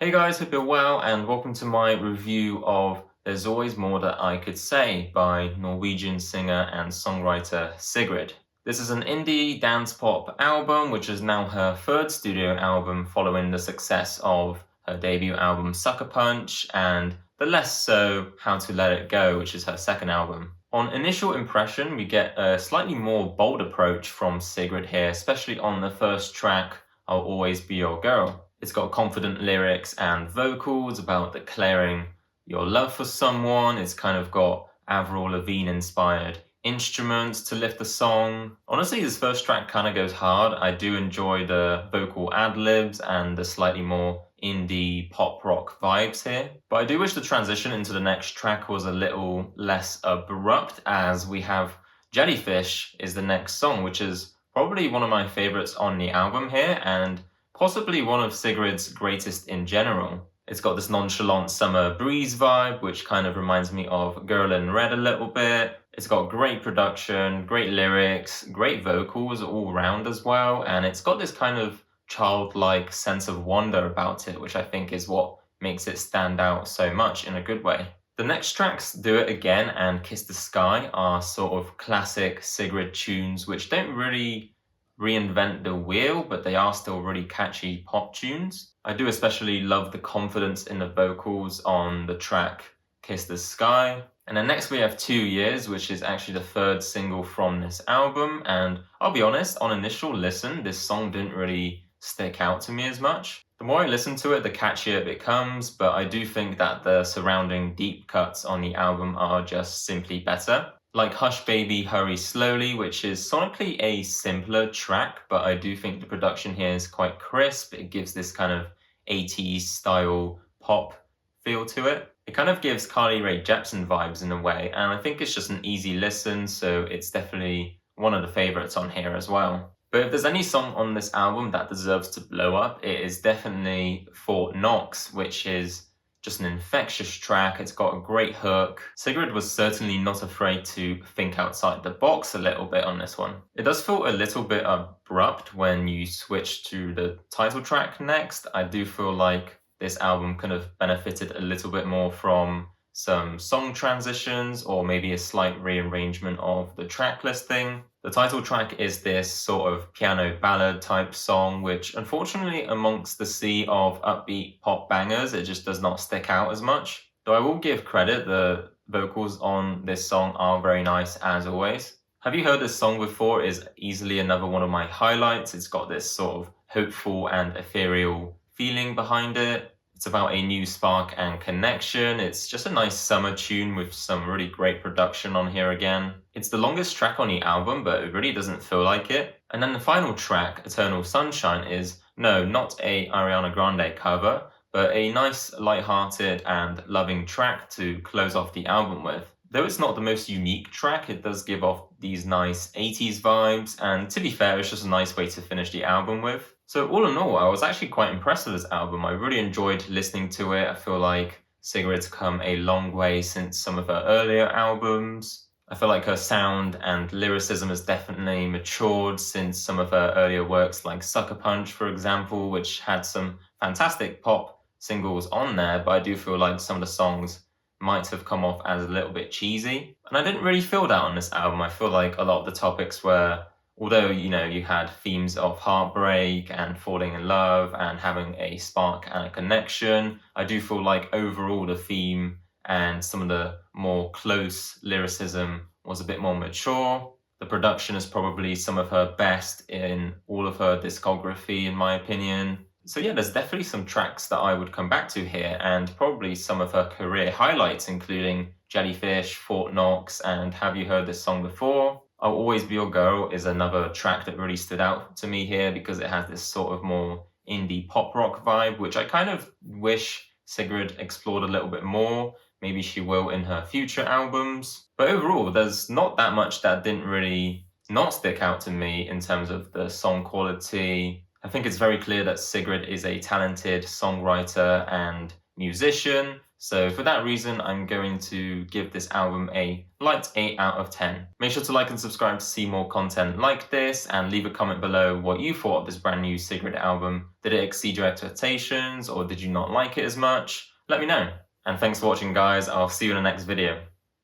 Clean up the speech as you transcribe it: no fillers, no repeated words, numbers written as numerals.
Hey guys, hope you're well and welcome to my review of There's Always More That I Could Say by Norwegian singer and songwriter Sigrid. This is an indie dance pop album which is now her third studio album following the success of her debut album Sucker Punch and the less so How to Let It Go, which is her second album. On initial impression, we get a slightly more bold approach from Sigrid here, especially on the first track, I'll Always Be Your Girl. It's got confident lyrics and vocals about declaring your love for someone. It's kind of got Avril Lavigne inspired instruments to lift the song. Honestly, this first track kind of goes hard. I do enjoy the vocal ad-libs and the slightly more indie pop rock vibes here. But I do wish the transition into the next track was a little less abrupt, as we have Jellyfish is the next song, which is probably one of my favorites on the album here and possibly one of Sigrid's greatest in general. It's got this nonchalant summer breeze vibe, which kind of reminds me of Girl in Red a little bit. It's got great production, great lyrics, great vocals all around as well, and it's got this kind of childlike sense of wonder about it, which I think is what makes it stand out so much in a good way. The next tracks, Do It Again and Kiss the Sky, are sort of classic Sigrid tunes which don't really reinvent the wheel, but they are still really catchy pop tunes. I do especially love the confidence in the vocals on the track Kiss the Sky. And then next we have 2 Years, which is actually the third single from this album. And I'll be honest, on initial listen, this song didn't really stick out to me as much. The more I listen to it, the catchier it becomes, but I do think that the surrounding deep cuts on the album are just simply better. Like Hush Baby, Hurry Slowly, which is sonically a simpler track, but I do think the production here is quite crisp. It gives this kind of 80s style pop feel to it. It kind of gives Carly Rae Jepsen vibes in a way, and I think it's just an easy listen, so it's definitely one of the favorites on here as well. But if there's any song on this album that deserves to blow up, it is definitely For Knox, which is just an infectious track. It's got a great hook. Sigrid was certainly not afraid to think outside the box a little bit on this one. It does feel a little bit abrupt when you switch to the title track next. I do feel like this album could have benefited a little bit more from some song transitions or maybe a slight rearrangement of the track listing. The title track is this sort of piano ballad type song, which unfortunately amongst the sea of upbeat pop bangers, it just does not stick out as much. Though I will give credit, the vocals on this song are very nice as always. Have You Heard This Song Before is easily another one of my highlights. It's got this sort of hopeful and ethereal feeling behind it. It's about a new spark and connection. It's just a nice summer tune with some really great production on here again. It's the longest track on the album, but it really doesn't feel like it. And then the final track, Eternal Sunshine, is not a Ariana Grande cover, but a nice, light-hearted and loving track to close off the album with. Though it's not the most unique track, it does give off these nice 80s vibes, and to be fair, it's just a nice way to finish the album with. So all in all, I was actually quite impressed with this album. I really enjoyed listening to it. I feel like Sigrid's come a long way since some of her earlier albums. I feel like her sound and lyricism has definitely matured since some of her earlier works like Sucker Punch, for example, which had some fantastic pop singles on there, but I do feel like some of the songs might have come off as a little bit cheesy. And I didn't really feel that on this album. I feel like a lot of the topics were, although, you had themes of heartbreak and falling in love and having a spark and a connection, I do feel like overall the theme and some of the more close lyricism was a bit more mature. The production is probably some of her best in all of her discography, in my opinion. So yeah, there's definitely some tracks that I would come back to here, and probably some of her career highlights, including Jellyfish, Fort Knox, and Have You Heard This Song Before? I'll Always Be Your Girl is another track that really stood out to me here because it has this sort of more indie pop rock vibe, which I kind of wish Sigrid explored a little bit more. Maybe she will in her future albums. But overall, there's not that much that didn't really not stick out to me in terms of the song quality. I think it's very clear that Sigrid is a talented songwriter and musician. So for that reason, I'm going to give this album a light 8 out of 10. Make sure to like and subscribe to see more content like this, and leave a comment below what you thought of this brand new Sigrid album. Did it exceed your expectations, or did you not like it as much? Let me know. And thanks for watching, guys. I'll see you in the next video.